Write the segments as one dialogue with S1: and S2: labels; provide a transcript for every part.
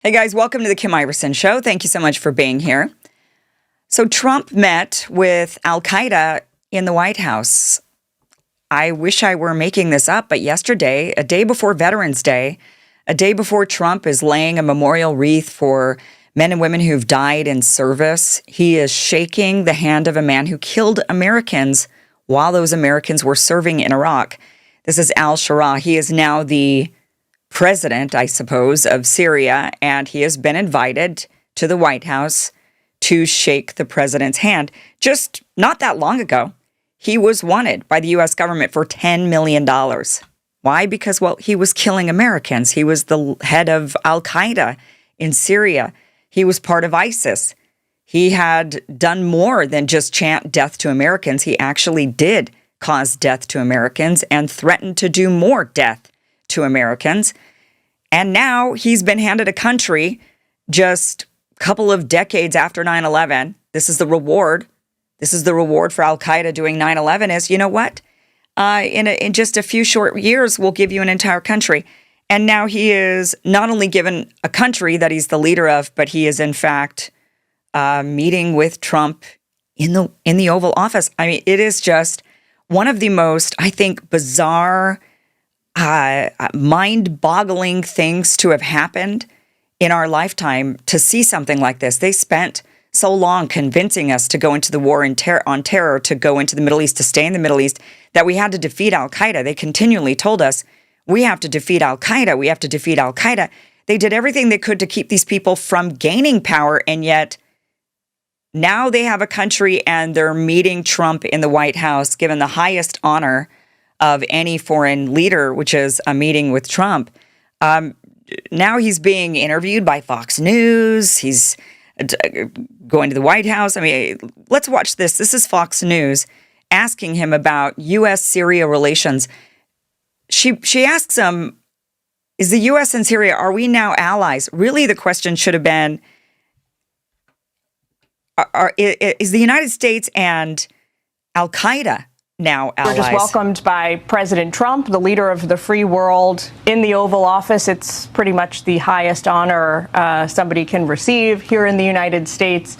S1: Hey guys, welcome to the Kim Iverson Show. Thank you so much for being here. So Trump met with Al-Qaeda in the White House. I wish I were making this up, but yesterday, a day before Veterans Day, a day before Trump is laying a memorial wreath for men and women who've died in service, he is shaking the hand of a man who killed Americans while those Americans were serving in Iraq. This is al-Shaara. He is now the president, I suppose, of Syria, and he has been invited to the White House to shake the president's hand. Just not that long ago, he was wanted by the U.S. government for $10 million. Why? Because, well, he was killing Americans. He was the head of Al-Qaeda in Syria. He was part of ISIS. He had done more than just chant death to Americans. He actually did cause death to Americans and threatened to do more death to Americans. And now he's been handed a country just a couple of decades after 9/11. This is the reward. This is the reward for Al-Qaeda doing 9/11 is, you know what? In just a few short years, we'll give you an entire country. And now he is not only given a country that he's the leader of, but he is in fact meeting with Trump in the Oval Office. I mean, it is just one of the most, I think, bizarre, mind-boggling things to have happened in our lifetime to see something like this. They spent so long convincing us to go into the war on terror, to go into the Middle East, to stay in the Middle East, that we had to defeat Al-Qaeda. They continually told us, we have to defeat Al-Qaeda. We have to defeat Al-Qaeda. They did everything they could to keep these people from gaining power, and yet now they have a country and they're meeting Trump in the White House, given the highest honor of any foreign leader, which is a meeting with Trump. Now he's being interviewed by Fox News. He's going to the White House. I mean, let's watch this. This is Fox News asking him about U.S.-Syria relations. She asks him, is the U.S. and Syria, are we now allies? Really, the question should have been, is the United States and Al-Qaeda now allies?
S2: We're just welcomed by President Trump, the leader of the free world, in the Oval Office. It's pretty much the highest honor somebody can receive here in the United States.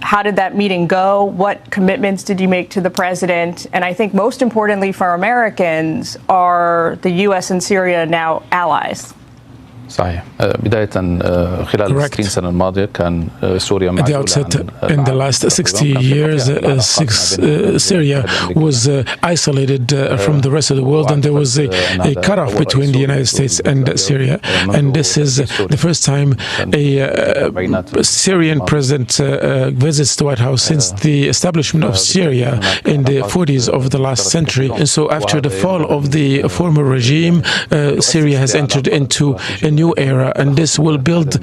S2: How did that meeting go? What commitments did you make to the president? And I think most importantly for Americans, are the U.S. and Syria now allies?
S3: صحيح. بداية خلال 60 سنة الماضية كان سوريا
S4: At the outset, in the last 60 years, Syria was isolated from the rest of the world, and there was a cutoff between the United States and Syria. And this is the first time a Syrian president visits the White House since the establishment of Syria in the 40s of the last century. And so after the fall of the former regime, Syria has entered into a new era, and this will build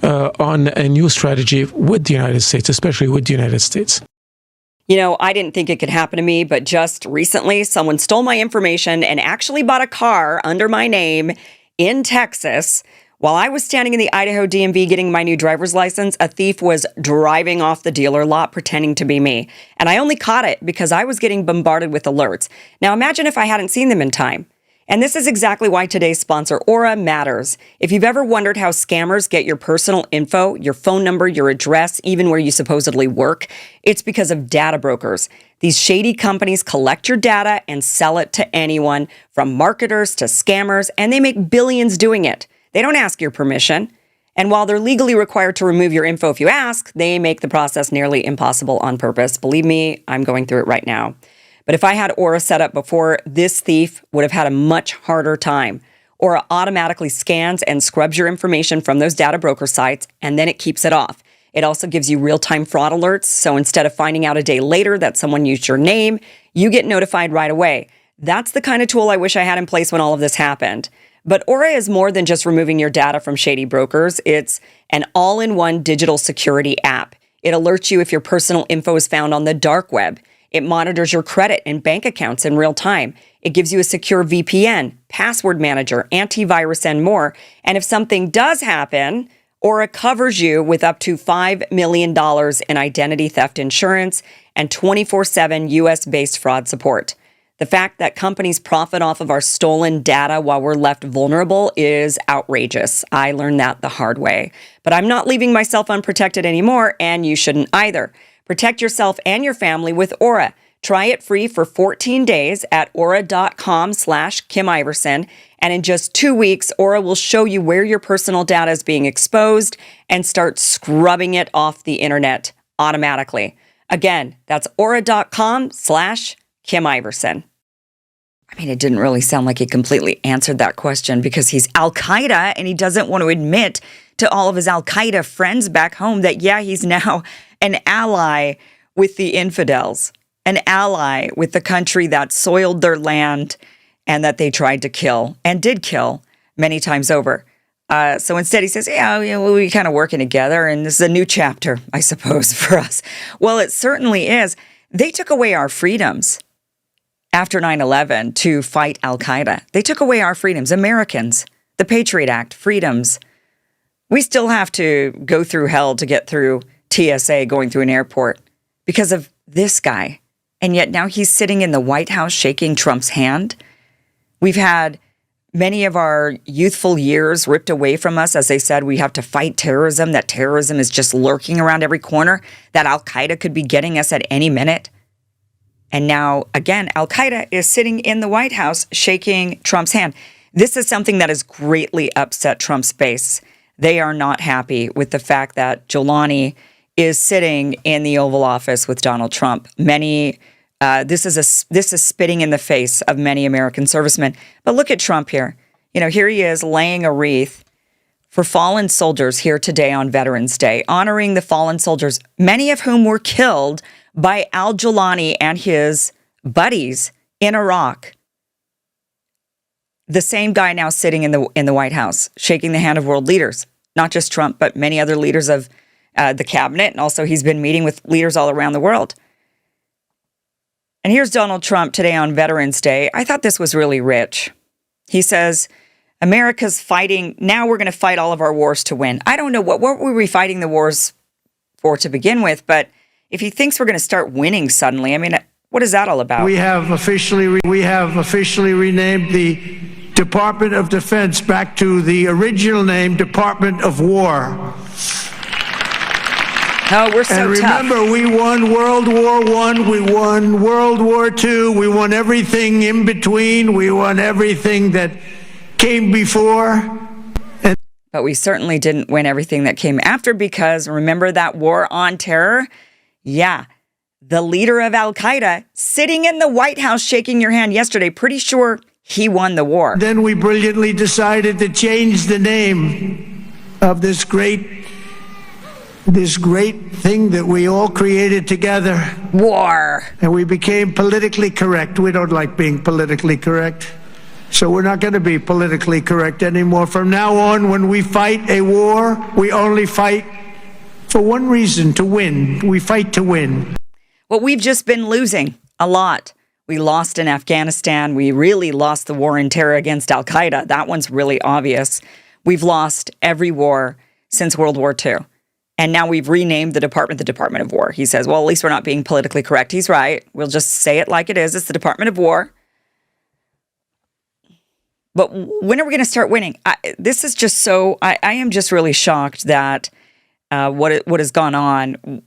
S4: on a new strategy with the United States, especially with the United States.
S1: You know, I didn't think it could happen to me, but just recently someone stole my information and actually bought a car under my name in Texas. While I was standing in the Idaho DMV getting my new driver's license, a thief was driving off the dealer lot pretending to be me. And I only caught it because I was getting bombarded with alerts. Now imagine if I hadn't seen them in time. And this is exactly why today's sponsor, Aura, matters. If you've ever wondered how scammers get your personal info, your phone number, your address, even where you supposedly work, it's because of data brokers. These shady companies collect your data and sell it to anyone, from marketers to scammers, and they make billions doing it. They don't ask your permission. And while they're legally required to remove your info if you ask, they make the process nearly impossible on purpose. Believe me, I'm going through it right now. But if I had Aura set up before, this thief would have had a much harder time. Aura automatically scans and scrubs your information from those data broker sites, and then it keeps it off. It also gives you real-time fraud alerts, so instead of finding out a day later that someone used your name, you get notified right away. That's the kind of tool I wish I had in place when all of this happened. But Aura is more than just removing your data from shady brokers. It's an all-in-one digital security app. It alerts you if your personal info is found on the dark web. It monitors your credit and bank accounts in real time. It gives you a secure VPN, password manager, antivirus, and more. And if something does happen, Aura covers you with up to $5 million in identity theft insurance and 24/7 U.S.-based fraud support. The fact that companies profit off of our stolen data while we're left vulnerable is outrageous. I learned that the hard way. But I'm not leaving myself unprotected anymore, and you shouldn't either. Protect yourself and your family with Aura. Try it free for 14 days at aura.com/Kim Iverson. And in just 2 weeks, Aura will show you where your personal data is being exposed and start scrubbing it off the internet automatically. Again, that's aura.com/Kim Iverson. I mean, it didn't really sound like he completely answered that question because he's Al-Qaeda and he doesn't want to admit to all of his Al-Qaeda friends back home that, yeah, he's now an ally with the infidels, an ally with the country that soiled their land and that they tried to kill and did kill many times over. So instead he says, yeah, we're kind of working together and this is a new chapter, I suppose, for us. Well, it certainly is. They took away our freedoms after 9/11 to fight Al-Qaeda. They took away our freedoms, Americans, the Patriot Act, freedoms. We still have to go through hell to get through TSA going through an airport because of this guy. And yet now he's sitting in the White House shaking Trump's hand. We've had many of our youthful years ripped away from us. As they said, we have to fight terrorism, that terrorism is just lurking around every corner, that Al-Qaeda could be getting us at any minute. And now, again, Al-Qaeda is sitting in the White House shaking Trump's hand. This is something that has greatly upset Trump's base. They are not happy with the fact that Giuliani is sitting in the Oval Office with Donald Trump. This is spitting in the face of many American servicemen. But look at Trump here. Here he is laying a wreath for fallen soldiers here today on Veterans Day, honoring the fallen soldiers, many of whom were killed by al-Giuliani and his buddies in Iraq. The same guy now sitting in the White House, shaking the hand of world leaders, not just Trump, but many other leaders of the cabinet. And also he's been meeting with leaders all around the world. And here's Donald Trump today on Veterans Day. I thought this was really rich. He says, America's fighting. Now we're going to fight all of our wars to win. I don't know what were we fighting the wars for to begin with, but if he thinks we're going to start winning suddenly, I mean, what is that all about?
S5: We have officially renamed the Department of Defense back to the original name, Department of War.
S1: Oh, we're so
S5: and remember,
S1: tough.
S5: We won World War I, we won World War II, we won everything in between, we won everything that came before.
S1: But we certainly didn't win everything that came after because remember that war on terror? Yeah, the leader of Al-Qaeda sitting in the White House shaking your hand yesterday, pretty sure he won the war.
S5: Then we brilliantly decided to change the name of this great thing that we all created together.
S1: War.
S5: And we became politically correct. We don't like being politically correct. So we're not going to be politically correct anymore. From now on, when we fight a war, we only fight for one reason, to win. We fight to win.
S1: Well, we've just been losing a lot. We lost in Afghanistan. We really lost the war in terror against Al-Qaeda. That one's really obvious. We've lost every war since World War II. And now we've renamed the Department of War. He says, well, at least we're not being politically correct. He's right. We'll just say it like it is. It's the Department of War. But when are we going to start winning? This is just so, I am just really shocked that what has gone on.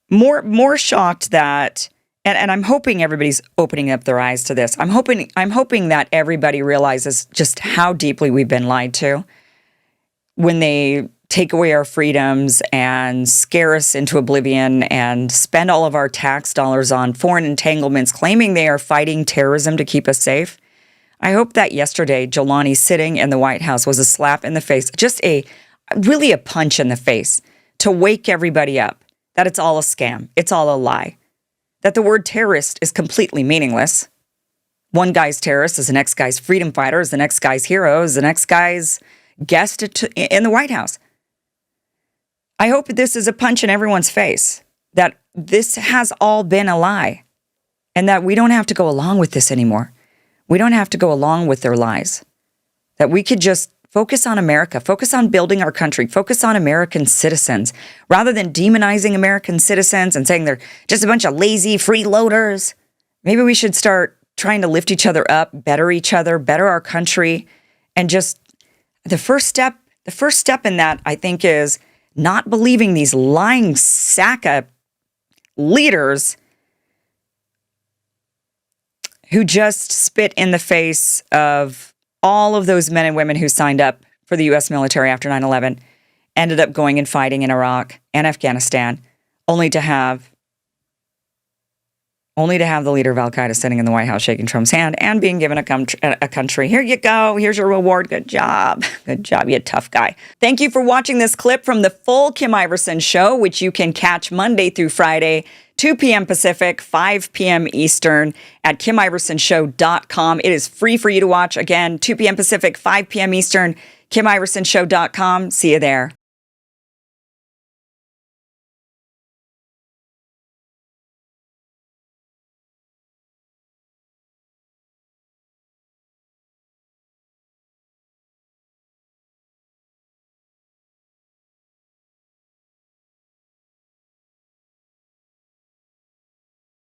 S1: More shocked that, and I'm hoping everybody's opening up their eyes to this. I'm hoping that everybody realizes just how deeply we've been lied to when they take away our freedoms and scare us into oblivion and spend all of our tax dollars on foreign entanglements, claiming they are fighting terrorism to keep us safe. I hope that yesterday, Giuliani sitting in the White House was a slap in the face, just really a punch in the face to wake everybody up that it's all a scam, it's all a lie, that the word terrorist is completely meaningless. One guy's terrorist is the next guy's freedom fighter, is the next guy's hero, is the next guy's guest in the White House. I hope this is a punch in everyone's face, that this has all been a lie, and that we don't have to go along with this anymore. We don't have to go along with their lies. That we could just focus on America, focus on building our country, focus on American citizens, rather than demonizing American citizens and saying they're just a bunch of lazy freeloaders. Maybe we should start trying to lift each other up, better each other, better our country. And just the first step in that, I think, is not believing these lying sack of leaders who just spit in the face of all of those men and women who signed up for the U.S. military after 9/11, ended up going and fighting in Iraq and Afghanistan, only to have the leader of Al-Qaeda sitting in the White House shaking Trump's hand and being given a country. Here you go. Here's your reward. Good job. Good job. You tough guy. Thank you for watching this clip from the full Kim Iverson Show, which you can catch Monday through Friday, 2 p.m. Pacific, 5 p.m. Eastern at KimIversonShow.com. It is free for you to watch. Again, 2 p.m. Pacific, 5 p.m. Eastern, KimIversonShow.com. See you there.